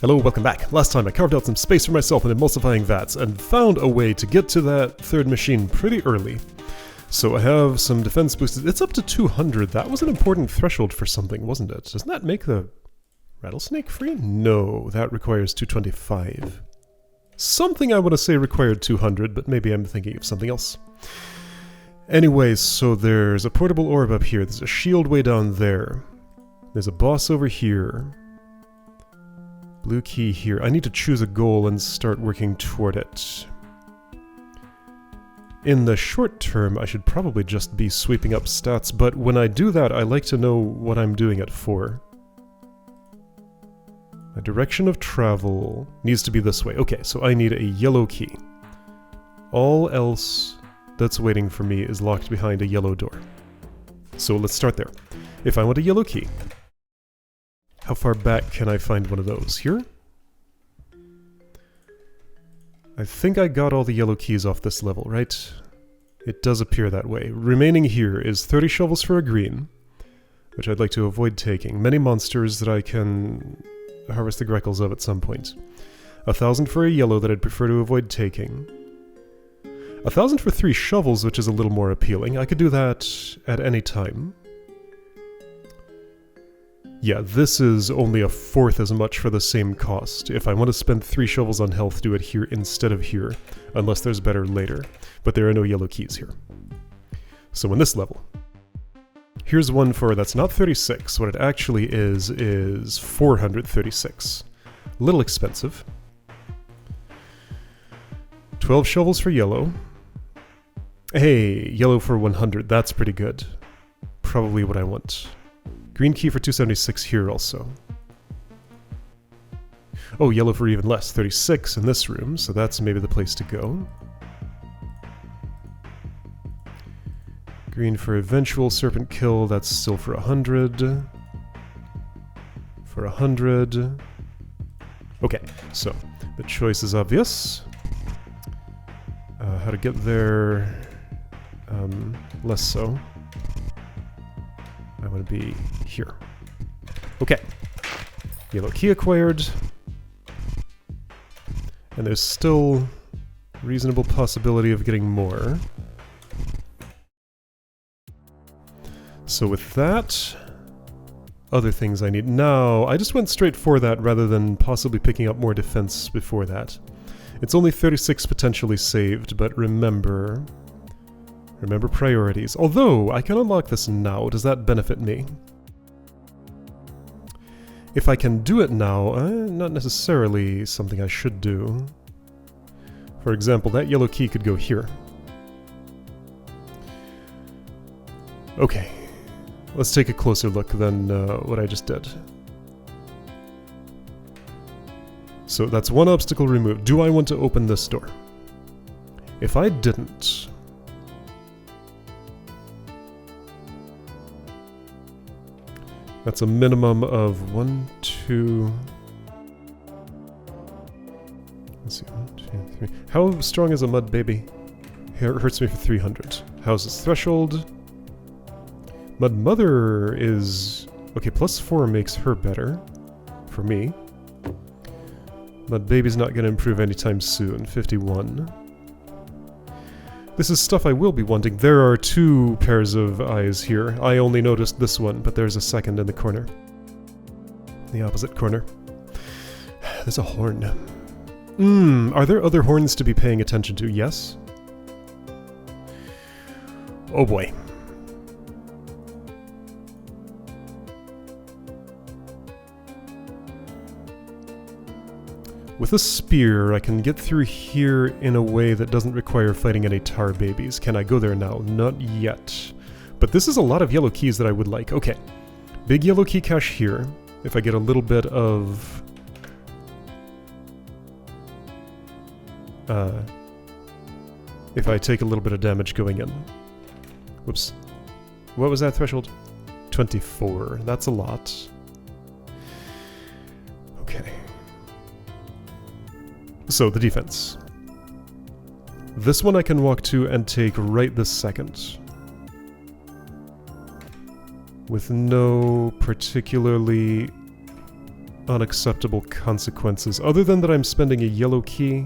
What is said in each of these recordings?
Hello, welcome back. Last time I carved out some space for myself in emulsifying vats and found a way to get to that third machine pretty early. So I have some defense boosted. It's up to 200. That was an important threshold for something, wasn't it? Doesn't that make the rattlesnake free? No, that requires 225. Something I want to say required 200, but maybe I'm thinking of something else. Anyways, so there's a portable orb up here. There's a shield way down there. There's a boss over here. Blue key here. I need to choose a goal and start working toward it. In the short term, I should probably just be sweeping up stats, but when I do that, I like to know what I'm doing it for. My direction of travel needs to be this way. Okay, so I need a yellow key. All else that's waiting for me is locked behind a yellow door. So let's start there. If I want a yellow key, how far back can I find one of those? Here? I think I got all the yellow keys off this level, right? It does appear that way. Remaining here is 30 shovels for a green, which I'd like to avoid taking. Many monsters that I can harvest the greckles of at some point. 1,000 for a yellow that I'd prefer to avoid taking. 1,000 for 3 shovels, which is a little more appealing. I could do that at any time. Yeah, this is only a fourth as much for the same cost. If I want to spend 3 shovels on health, do it here instead of here, unless there's better later. But there are no yellow keys here. So in this level, here's one for, that's not 36, what it actually is 436. A little expensive. 12 shovels for yellow. Hey, yellow for 100, that's pretty good. Probably what I want. Green key for 276 here also. Oh, yellow for even less, 36 in this room, so that's maybe the place to go. Green for eventual serpent kill, that's still for 100. For 100. Okay, so the choice is obvious. How to get there, less so. I want to be here. Okay. Yellow key acquired. And there's still reasonable possibility of getting more. So with that, other things I need. Now, I just went straight for that rather than possibly picking up more defense before that. It's only 36 potentially saved, but remember priorities. Although, I can unlock this now. Does that benefit me? If I can do it now, not necessarily something I should do. For example, that yellow key could go here. Okay. Let's take a closer look than what I just did. So that's one obstacle removed. Do I want to open this door? If I didn't... That's a minimum of 1, 2... Let's see, 1, 2, 3... How strong is a mud baby? Hurts me for 300. How's its threshold? Mud mother is... Okay, +4 makes her better. For me. Mud baby's not going to improve anytime soon. 51. This is stuff I will be wanting. There are 2 pairs of eyes here. I only noticed this one, but there's a second in the corner. The opposite corner. There's a horn. Are there other horns to be paying attention to? Yes? Oh boy. With a spear, I can get through here in a way that doesn't require fighting any tar babies. Can I go there now? Not yet. But this is a lot of yellow keys that I would like. Okay. Big yellow key cache here. If I get a little bit of... if I take a little bit of damage going in. Whoops. What was that threshold? 24. That's a lot. Okay. So, the defense. This one I can walk to and take right this second. With no particularly unacceptable consequences, other than that I'm spending a yellow key.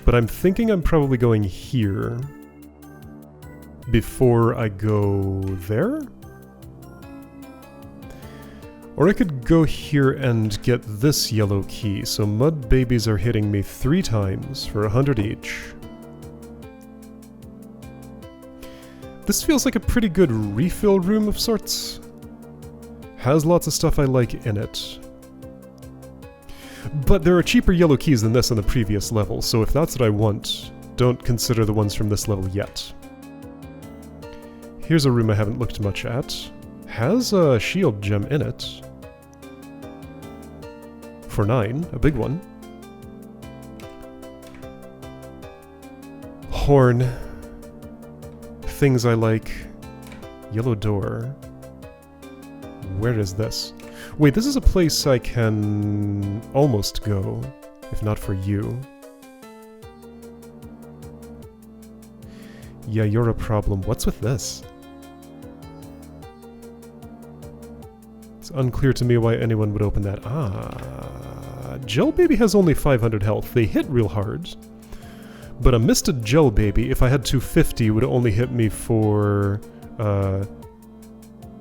But I'm thinking I'm probably going here before I go there? Or I could go here and get this yellow key, so mud babies are hitting me 3 times for 100 each. This feels like a pretty good refill room of sorts. Has lots of stuff I like in it. But there are cheaper yellow keys than this on the previous level, so if that's what I want, don't consider the ones from this level yet. Here's a room I haven't looked much at. Has a shield gem in it. For 9, a big one. Horn. Things I like. Yellow door. Where is this? Wait, this is a place I can almost go, if not for you. Yeah, you're a problem. What's with this? It's unclear to me why anyone would open that. Ah, Gel Baby has only 500 health. They hit real hard. But a Misted Gel Baby, if I had 250, would only hit me for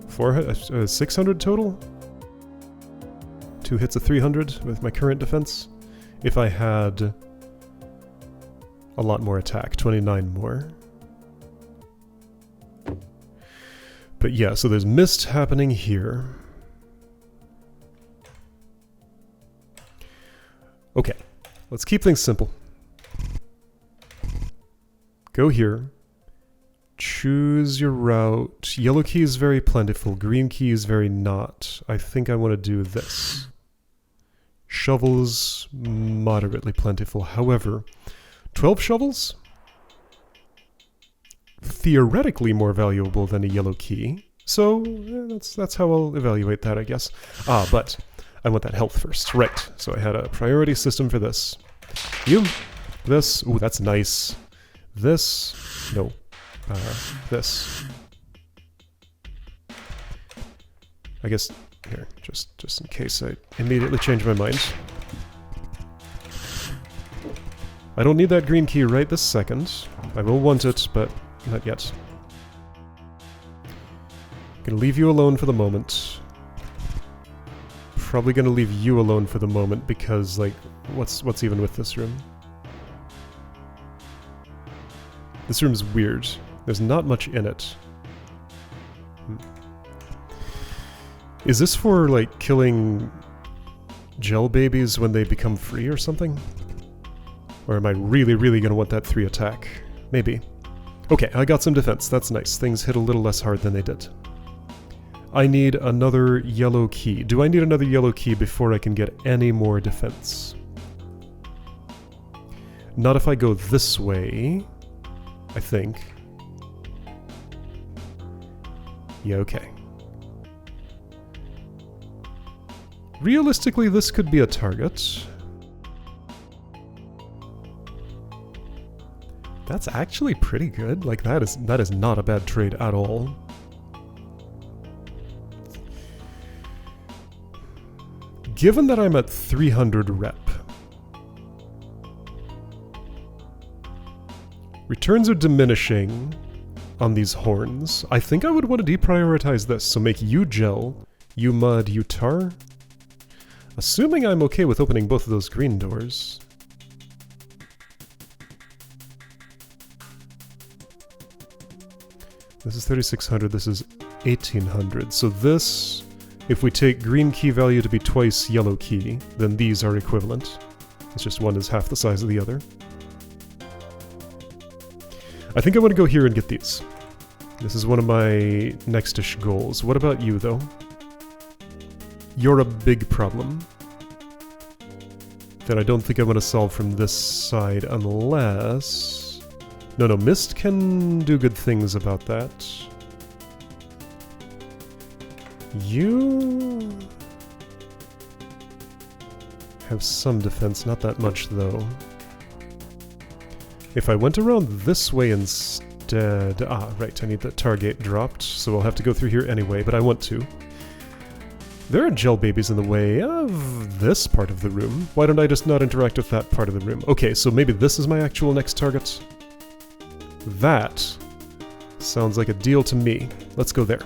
600 total? 2 hits of 300 with my current defense. If I had a lot more attack, 29 more. But yeah, so there's mist happening here. Okay, let's keep things simple. Go here. Choose your route. Yellow key is very plentiful. Green key is very not. I think I want to do this. Shovels, moderately plentiful. However, 12 shovels? Theoretically more valuable than a yellow key. So, that's how I'll evaluate that, I guess. Ah, but I want that health first. Right, so I had a priority system for this. You. This. Ooh, that's nice. This. No. This. I guess, here, just in case I immediately change my mind. I don't need that green key right this second. I will want it, but not yet. Gonna leave you alone for the moment. Probably gonna leave you alone for the moment because, like, what's even with this room? This room's weird. There's not much in it. Is this for, like, killing gel babies when they become free or something? Or am I really, really gonna want that 3 attack? Maybe. Okay, I got some defense. That's nice. Things hit a little less hard than they did. I need another yellow key. Do I need another yellow key before I can get any more defense? Not if I go this way, I think. Yeah, okay. Realistically, this could be a target. That's actually pretty good. Like, that is not a bad trade at all. Given that I'm at 300 rep, returns are diminishing on these horns. I think I would want to deprioritize this, so make you gel, you mud, you tar. Assuming I'm okay with opening both of those green doors. This is 3600, this is 1800. So this, if we take green key value to be twice yellow key, then these are equivalent. It's just one is half the size of the other. I think I want to go here and get these. This is one of my next-ish goals. What about you, though? You're a big problem that I don't think I'm going to solve from this side unless... No, Mist can do good things about that. You... have some defense, not that much, though. If I went around this way instead... Ah, right, I need the target dropped, so I'll have to go through here anyway, but I want to. There are gel babies in the way of this part of the room. Why don't I just not interact with that part of the room? Okay, so maybe this is my actual next target. That sounds like a deal to me. Let's go there.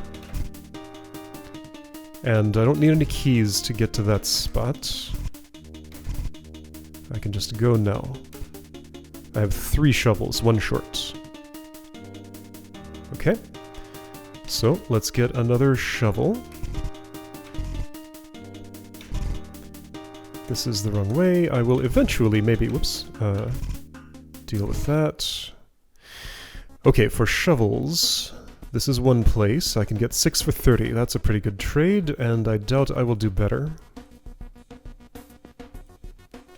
And I don't need any keys to get to that spot. I can just go now. I have 3 shovels, 1 short. Okay. So, let's get another shovel. This is the wrong way. I will eventually maybe, whoops, deal with that. Okay, for shovels, this is one place. I can get 6 for 30. That's a pretty good trade, and I doubt I will do better.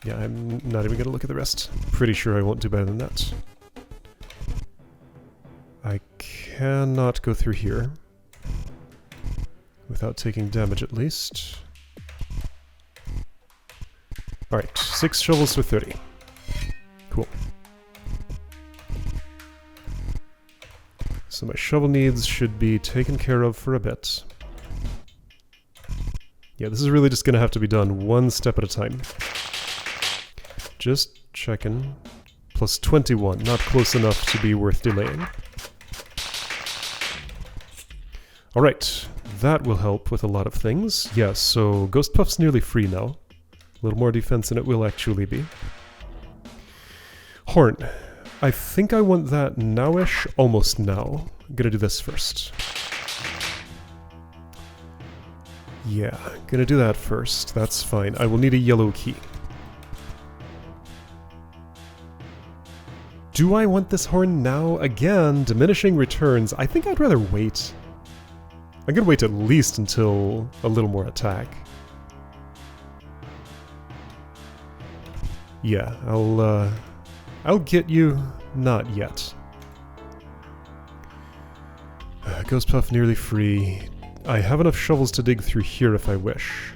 Yeah, I'm not even gonna look at the rest. Pretty sure I won't do better than that. I cannot go through here without taking damage at least. Alright, 6 shovels for 30. Cool. So my shovel needs should be taken care of for a bit. Yeah, this is really just gonna have to be done one step at a time. Just checking. Plus 21, not close enough to be worth delaying. Alright, that will help with a lot of things. Yeah, so Ghost Puff's nearly free now. A little more defense than it will actually be. Horn. I think I want that now-ish, almost now. I'm gonna do this first. Yeah, gonna do that first. That's fine. I will need a yellow key. Do I want this horn now? Again, diminishing returns. I think I'd rather wait. I'm gonna wait at least until a little more attack. Yeah, I'll get you. Not yet. Ghost Puff nearly free. I have enough shovels to dig through here if I wish.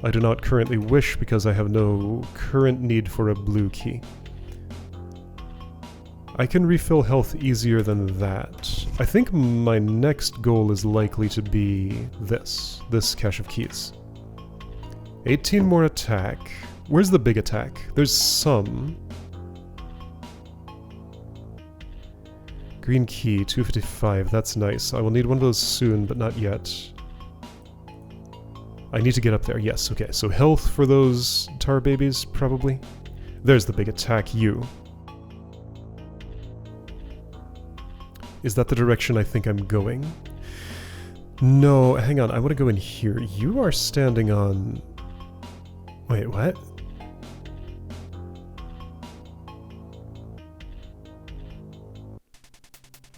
I do not currently wish because I have no current need for a blue key. I can refill health easier than that. I think my next goal is likely to be this cache of keys. 18 more attack. Where's the big attack? There's some. Green key, 255, that's nice. I will need one of those soon, but not yet. I need to get up there, yes, okay. So health for those tar babies, probably. There's the big attack, you. Is that the direction I think I'm going? No, hang on, I want to go in here. You are standing on... Wait, what?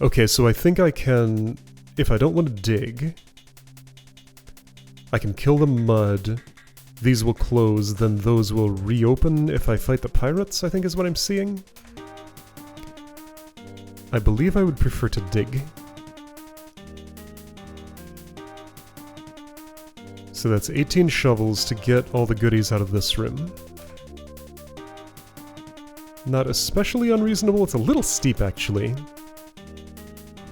Okay, so I think I can... If I don't want to dig... I can kill the mud. These will close, then those will reopen if I fight the pirates, I think is what I'm seeing. I believe I would prefer to dig. So that's 18 shovels to get all the goodies out of this room. Not especially unreasonable, it's a little steep actually.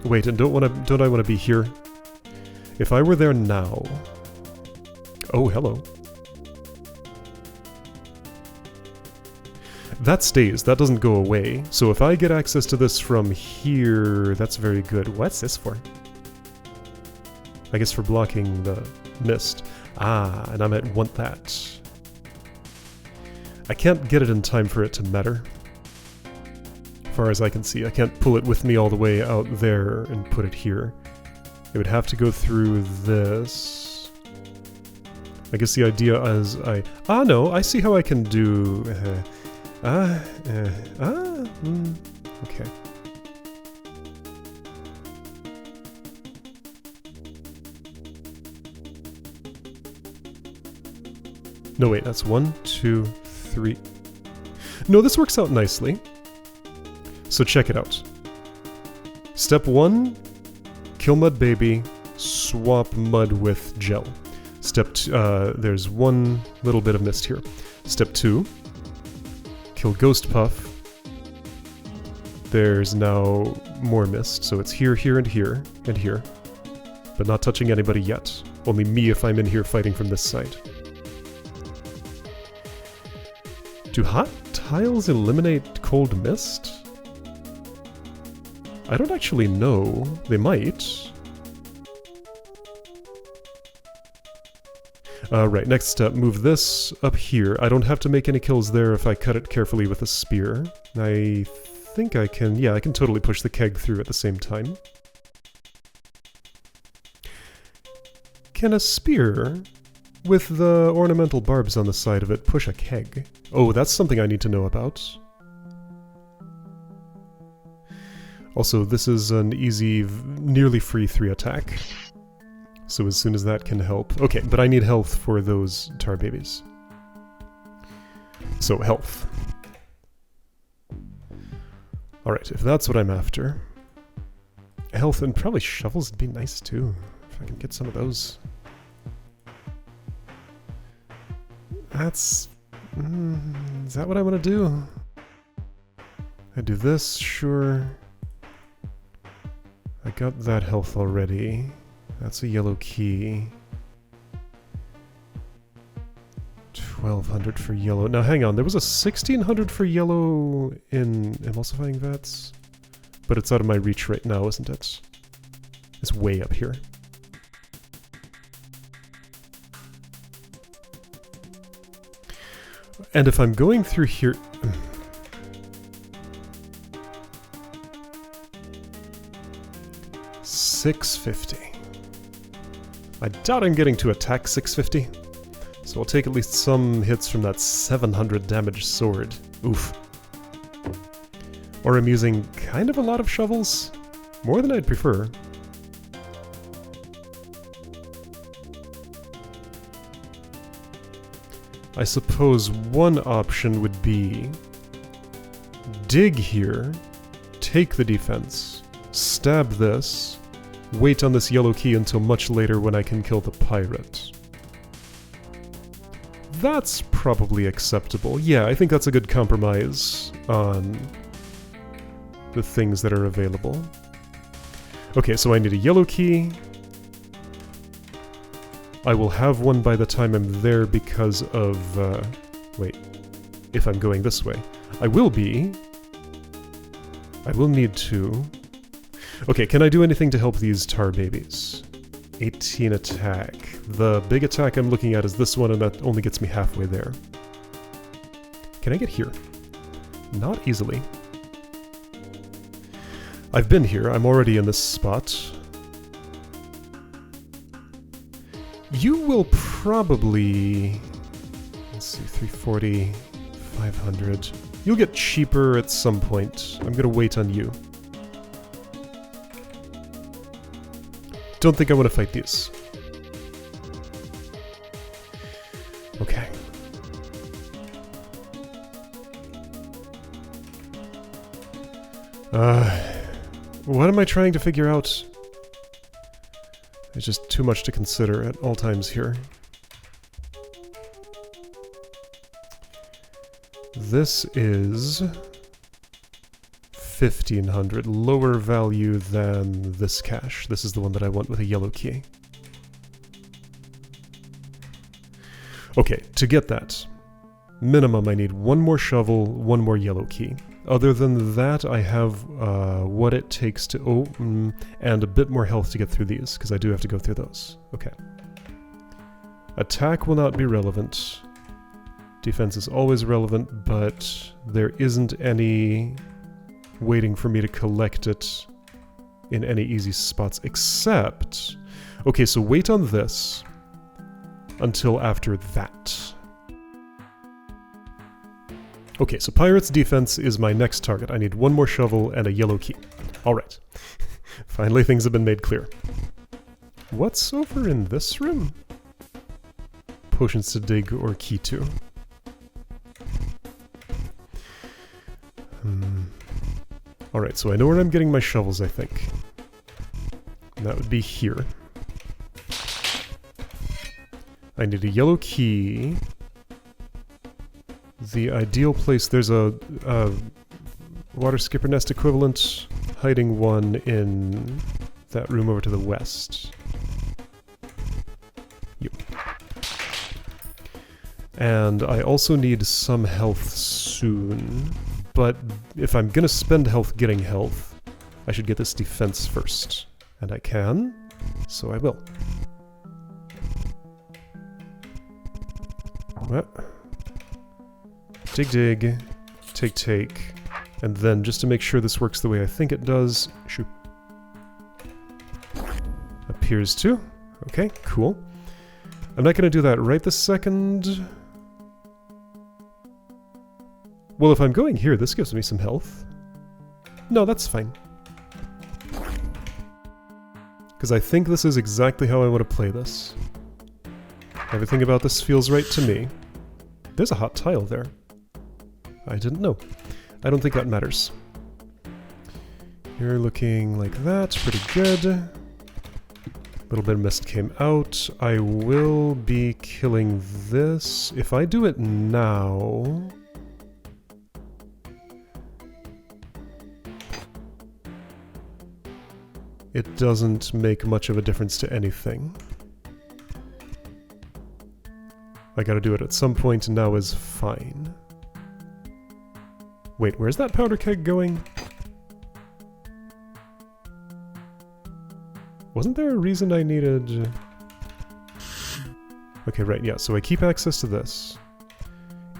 Wait, and don't I want to be here? If I were there now... Oh, hello. That stays, that doesn't go away. So if I get access to this from here, that's very good. What's this for? I guess for blocking the mist. Ah, and I might want that. I can't get it in time for it to matter. As far as I can see, I can't pull it with me all the way out there and put it here. It would have to go through this. I guess the idea is Ah, no, I see how I can do... okay. No, wait, that's 1, 2, 3. No, this works out nicely. So check it out. Step 1, kill Mud Baby, swap mud with gel. Step 2, there's one little bit of mist here. Step 2, kill Ghost Puff. There's now more mist, so it's here, here, and here, and here. But not touching anybody yet. Only me if I'm in here fighting from this side. Do hot tiles eliminate cold mist? I don't actually know. They might. Right, next step, move this up here. I don't have to make any kills there if I cut it carefully with a spear. I think I can, yeah, I can totally push the keg through at the same time. Can a spear, with the ornamental barbs on the side of it, push a keg? Oh, that's something I need to know about. Also, this is an easy, nearly free 3 attack. So as soon as that can help... Okay, but I need health for those tar babies. So, health. Alright, if that's what I'm after. Health and probably shovels would be nice too, if I can get some of those. That's... is that what I want to do? I do this, sure. I got that health already. That's a yellow key. 1200 for yellow. Now hang on, there was a 1600 for yellow in emulsifying vats? But it's out of my reach right now, isn't it? It's way up here. And if I'm going through here... $650. I doubt I'm getting to attack 650, so I'll take at least some hits from that 700 damage sword. Oof. Or I'm using kind of a lot of shovels. More than I'd prefer. I suppose one option would be dig here, take the defense, stab this, wait on this yellow key until much later when I can kill the pirate. That's probably acceptable. Yeah, I think that's a good compromise on the things that are available. Okay, so I need a yellow key. I will have one by the time I'm there because of... wait, if I'm going this way. I will be. I will need to... Okay, can I do anything to help these tar babies? 18 attack. The big attack I'm looking at is this one, and that only gets me halfway there. Can I get here? Not easily. I've been here. I'm already in this spot. You will probably... Let's see, 340, 500. You'll get cheaper at some point. I'm gonna wait on you. Don't think I want to fight these. Okay. What am I trying to figure out? There's just too much to consider at all times here. This is 1500, lower value than this cache. This is the one that I want with a yellow key. Okay, to get that, minimum I need one more shovel, one more yellow key. Other than that, I have what it takes to... and a bit more health to get through these, because I do have to go through those. Okay. Attack will not be relevant. Defense is always relevant, but there isn't any waiting for me to collect it in any easy spots, except... Okay, so wait on this until after that. Okay, so Pirate's Defense is my next target. I need one more shovel and a yellow key. Alright. Finally things have been made clear. What's over in this room? Potions to dig or key to. Alright, so I know where I'm getting my shovels, I think. And that would be here. I need a yellow key. The ideal place, there's a water skipper nest equivalent, hiding one in that room over to the west. And I also need some health soon. But if I'm gonna spend health getting health, I should get this defense first. And I can, so I will. What? Dig, dig, take, take. And then, just to make sure this works the way I think it does, shoot. Appears to. Okay, cool. I'm not gonna do that right this second. Well, if I'm going here, this gives me some health. No, that's fine. Because I think this is exactly how I want to play this. Everything about this feels right to me. There's a hot tile there. I didn't know. I don't think that matters. You're looking like that, pretty good. A little bit of mist came out. I will be killing this. If I do it now... it doesn't make much of a difference to anything. I gotta do it at some point, and now is fine. Wait, where's that powder keg going? Wasn't there a reason I needed... Okay, right, yeah, so I keep access to this.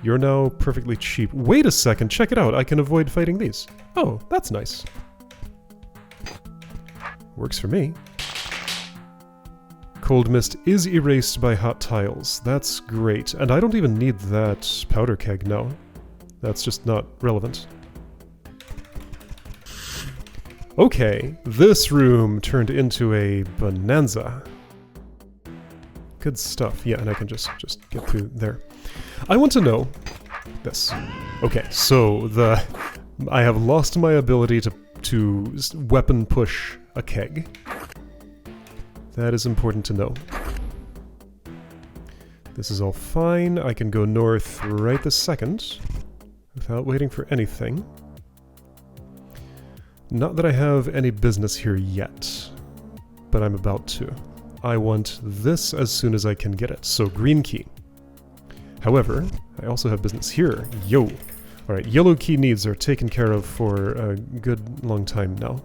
You're now perfectly cheap. Wait a second, check it out, I can avoid fighting these. Oh, that's nice. Works for me. Cold mist is erased by hot tiles. That's great. And I don't even need that powder keg now. That's just not relevant. Okay, this room turned into a bonanza. Good stuff. Yeah, and I can just get through there. I want to know this. Okay, so I have lost my ability to weapon push a keg. That is important to know. This is all fine. I can go north right this second without waiting for anything. Not that I have any business here yet, but I'm about to. I want this as soon as I can get it, so green key. However, I also have business here. Yo! Alright, yellow key needs are taken care of for a good long time now.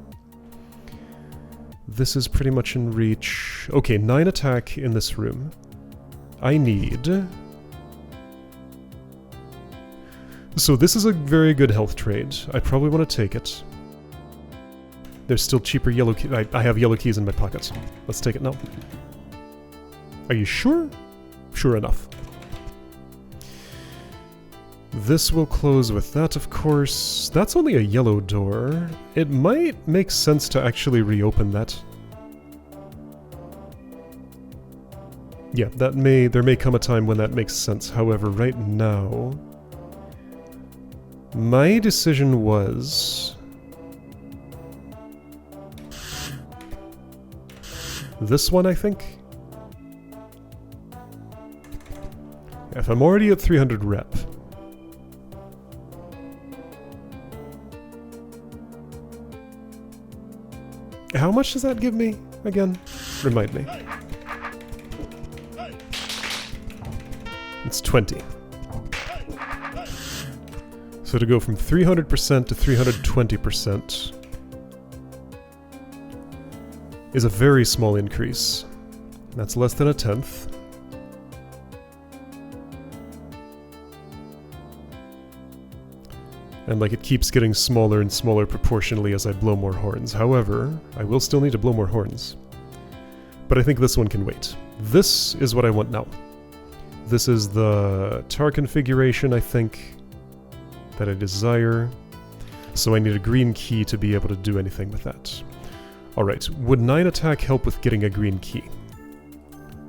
This is pretty much in reach. Okay, 9 attack in this room. I need... So this is a very good health trade. I probably want to take it. There's still cheaper yellow keys. I have yellow keys in my pockets. Let's take it now. Are you sure? Sure enough. This will close with that, of course. That's only a yellow door. It might make sense to actually reopen that. Yeah, there may come a time when that makes sense. However, right now... my decision was... this one, I think? If I'm already at 300 rep... how much does that give me, again? Remind me. It's 20. So to go from 300% to 320% is a very small increase. That's less than a tenth. And like it keeps getting smaller and smaller proportionally as I blow more horns. However, I will still need to blow more horns. But I think this one can wait. This is what I want now. This is the tar configuration, I think, that I desire. So I need a green key to be able to do anything with that. Alright, would 9 attack help with getting a green key?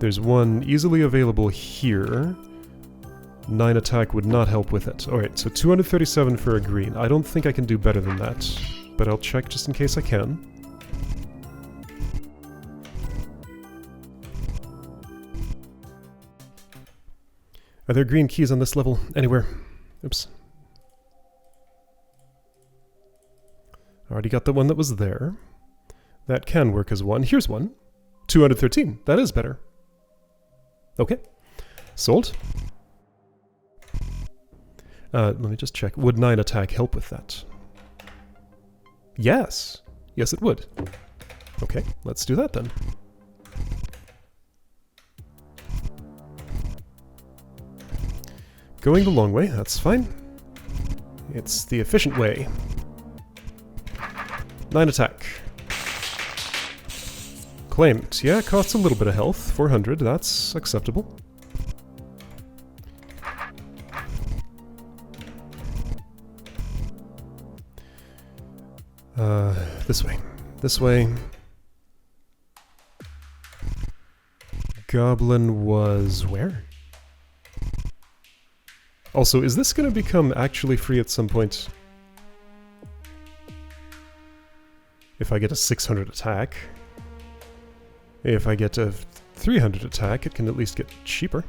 There's one easily available here. 9 attack would not help with it. Alright, so 237 for a green. I don't think I can do better than that, but I'll check just in case I can. Are there green keys on this level? Anywhere? Oops. Already got the one that was there. That can work as one. Here's one. 213. That is better. Okay. Sold. Let me just check. Would 9 attack help with that? Yes! Yes, it would. Okay, let's do that then. Going the long way, that's fine. It's the efficient way. 9 attack. Claimed. Yeah, costs a little bit of health. 400, that's acceptable. This way. This way. Goblin was where? Also, is this going to become actually free at some point? If I get a 600 attack. If I get a 300 attack, it can at least get cheaper.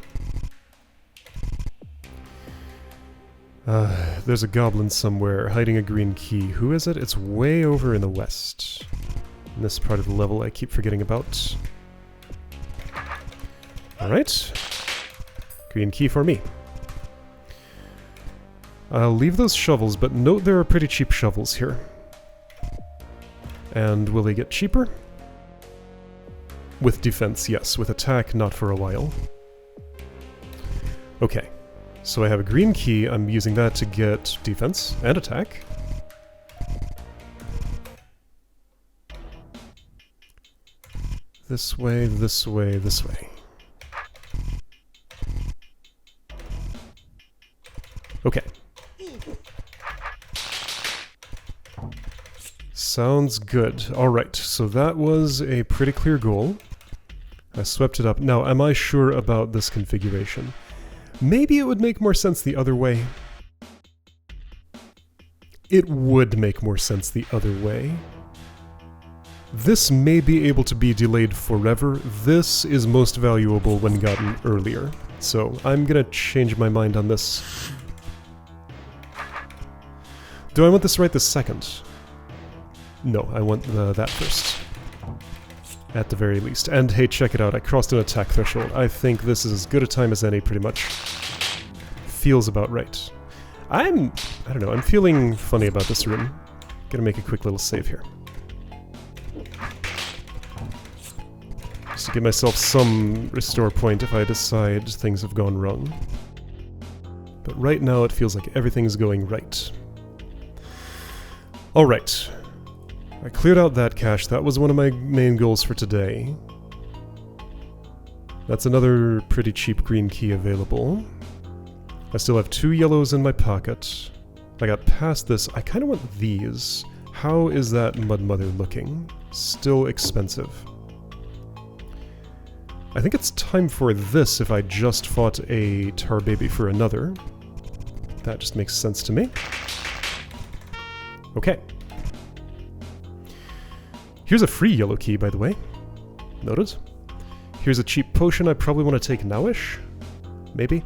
There's a goblin somewhere hiding a green key. Who is it? It's way over in the west. In this part of the level I keep forgetting about. Alright. Green key for me. I'll leave those shovels, but note there are pretty cheap shovels here. And will they get cheaper? With defense, yes. With attack, not for a while. Okay. So I have a green key, I'm using that to get defense and attack. This way, this way, this way. Okay. Sounds good. Alright, so that was a pretty clear goal. I swept it up. Now, am I sure about this configuration? Maybe it would make more sense the other way. It would make more sense the other way. This may be able to be delayed forever. This is most valuable when gotten earlier. So I'm gonna change my mind on this. Do I want this right this second? No, I want that first. At the very least. And hey, check it out, I crossed an attack threshold. I think this is as good a time as any, pretty much. Feels about right. I don't know, I'm feeling funny about this room. Gonna make a quick little save here. Just to give myself some restore point if I decide things have gone wrong. But right now it feels like everything's going right. Alright. I cleared out that cache. That was one of my main goals for today. That's another pretty cheap green key available. I still have 2 yellows in my pocket. I got past this. I kind of want these. How is that Mud Mother looking? Still expensive. I think it's time for this if I just fought a tar baby for another. That just makes sense to me. Okay. Here's a free yellow key, by the way. Noted. Here's a cheap potion I probably want to take nowish. Maybe.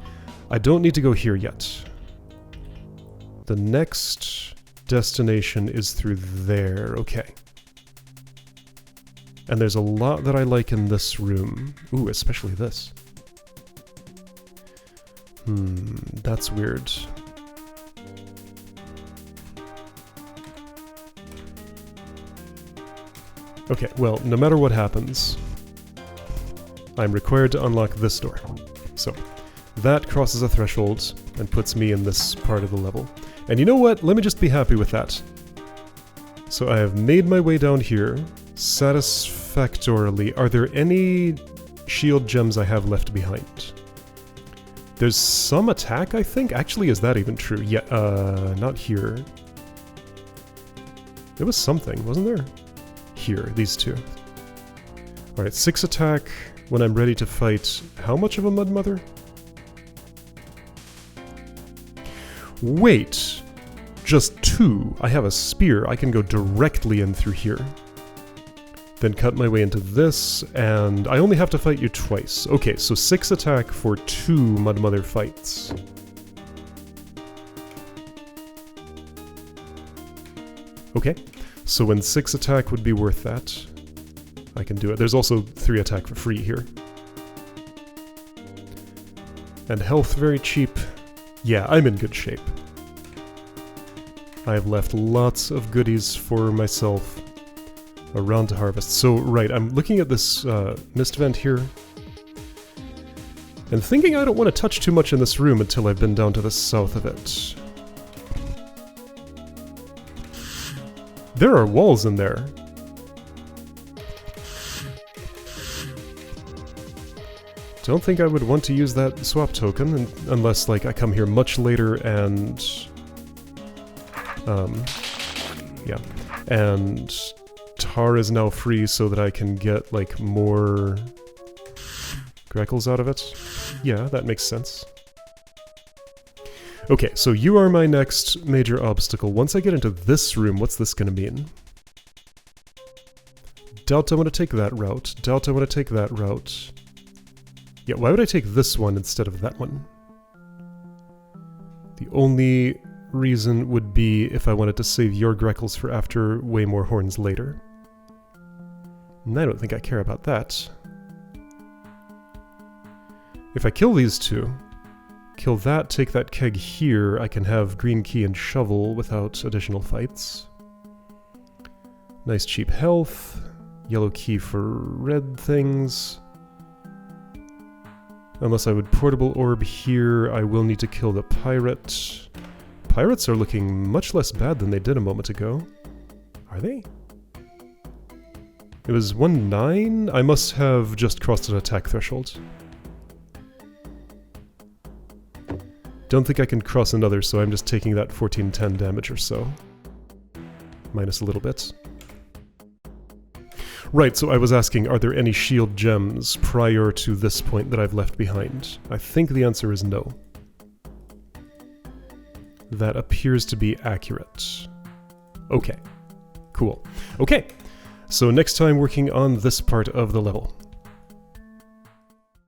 I don't need to go here yet. The next destination is through there. Okay. And there's a lot that I like in this room. Ooh, especially this. That's weird. Okay, well, no matter what happens, I'm required to unlock this door. So, that crosses a threshold and puts me in this part of the level. And you know what? Let me just be happy with that. So I have made my way down here satisfactorily. Are there any shield gems I have left behind? There's some attack, I think? Actually, is that even true? Yeah, not here. There was something, wasn't there? Here, these two. Alright, 6 attack when I'm ready to fight. How much of a Mud Mother? Wait! Just 2. I have a spear. I can go directly in through here. Then cut my way into this, and I only have to fight you twice. Okay, so 6 attack for 2 Mud Mother fights. Okay. So when 6 attack would be worth that, I can do it. There's also 3 attack for free here. And health very cheap. Yeah, I'm in good shape. I've left lots of goodies for myself around to harvest. So, right, I'm looking at this mist vent here, and thinking I don't want to touch too much in this room until I've been down to the south of it. There are walls in there. Don't think I would want to use that swap token unless, like, I come here much later and... yeah. And tar is now free so that I can get, like, more Greckles out of it. Yeah, that makes sense. Okay, so you are my next major obstacle. Once I get into this room, what's this gonna mean? Doubt I want to take that route. Doubt I want to take that route. Yeah, why would I take this one instead of that one? The only reason would be if I wanted to save your Greckles for after way more horns later. And I don't think I care about that. If I kill these two, kill that, take that keg here, I can have green key and shovel without additional fights. Nice cheap health. Yellow key for red things. Unless I would portable orb here, I will need to kill the pirate. Pirates are looking much less bad than they did a moment ago. Are they? It was 1-9? I must have just crossed an attack threshold. Don't think I can cross another, so I'm just taking that 14-10 damage or so. Minus a little bit. Right, so I was asking, are there any shield gems prior to this point that I've left behind? I think the answer is no. That appears to be accurate. Okay. Cool. Okay, so next time working on this part of the level.